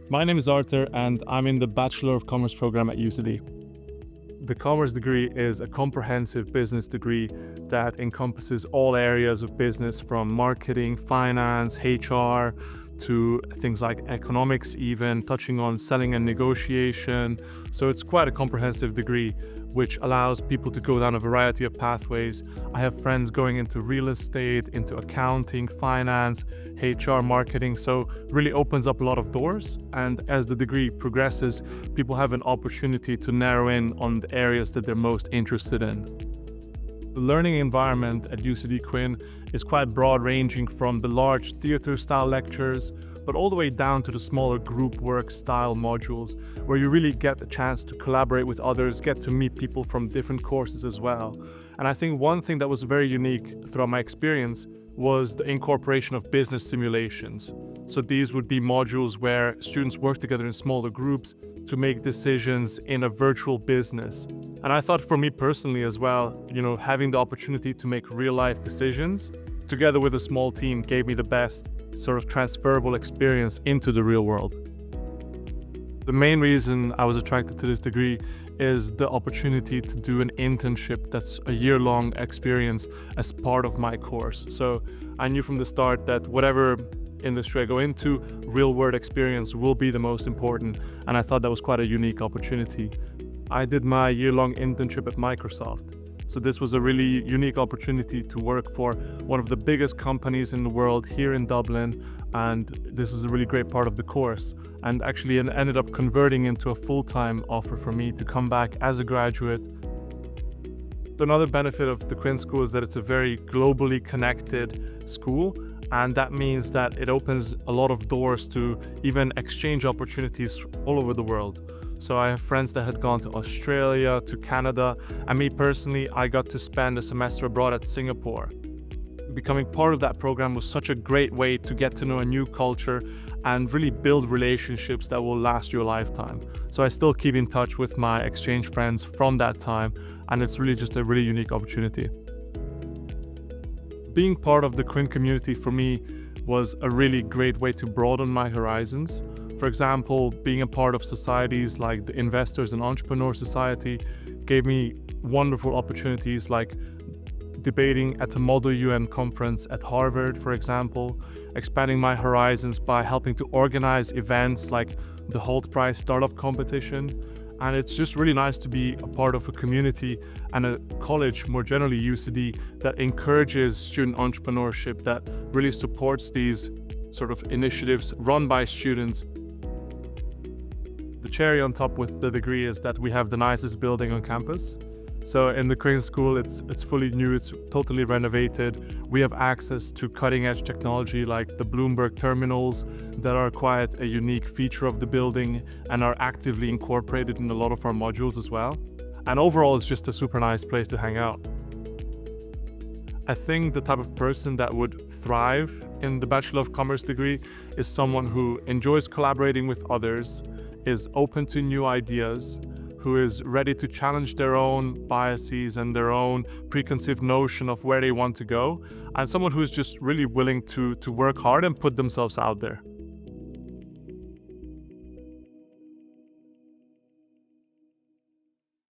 My name is Arthur and I'm in the Bachelor of Commerce program at UCD. The commerce degree is a comprehensive business degree that encompasses all areas of business from marketing, finance, HR, to things like economics, even touching on selling and negotiation. So it's quite a comprehensive degree, which allows people to go down a variety of pathways. I have friends going into real estate, into accounting, finance, HR, marketing, so really opens up a lot of doors. And as the degree progresses, people have an opportunity to narrow in on the areas that they're most interested in. The learning environment at UCD Quinn is quite broad, ranging from the large theater-style lectures, but all the way down to the smaller group work style modules, where you really get the chance to collaborate with others, get to meet people from different courses as well. And I think one thing that was very unique throughout my experience was the incorporation of business simulations. So these would be modules where students work together in smaller groups to make decisions in a virtual business. And I thought for me personally as well, having the opportunity to make real life decisions together with a small team gave me the best sort of transferable experience into the real world. The main reason I was attracted to this degree is the opportunity to do an internship that's a year-long experience as part of my course. So I knew from the start that whatever industry I go into, real-world experience will be the most important, and I thought that was quite a unique opportunity. I did my year-long internship at Microsoft. So this was a really unique opportunity to work for one of the biggest companies in the world here in Dublin, and this is a really great part of the course. And actually it ended up converting into a full-time offer for me to come back as a graduate. Another benefit of the Quinn School is that it's a very globally connected school, and that means that it opens a lot of doors to even exchange opportunities all over the world. So I have friends that had gone to Australia, to Canada, and me personally, I got to spend a semester abroad at Singapore. Becoming part of that program was such a great way to get to know a new culture and really build relationships that will last you a lifetime. So I still keep in touch with my exchange friends from that time, and it's really just a really unique opportunity. Being part of the Quinn community for me was a really great way to broaden my horizons. For example, being a part of societies like the Investors and Entrepreneur Society gave me wonderful opportunities like debating at a Model UN conference at Harvard, for example, expanding my horizons by helping to organize events like the Holt Prize Startup Competition. And it's just really nice to be a part of a community and a college, more generally UCD, that encourages student entrepreneurship, that really supports these sort of initiatives run by students. The cherry on top with the degree is that we have the nicest building on campus. So in the Quinn School, it's fully new, it's totally renovated. We have access to cutting-edge technology like the Bloomberg terminals that are quite a unique feature of the building and are actively incorporated in a lot of our modules as well. And overall, it's just a super nice place to hang out. I think the type of person that would thrive in the Bachelor of Commerce degree is someone who enjoys collaborating with others, is open to new ideas, who is ready to challenge their own biases and their own preconceived notion of where they want to go, and someone who is just really willing to work hard and put themselves out there.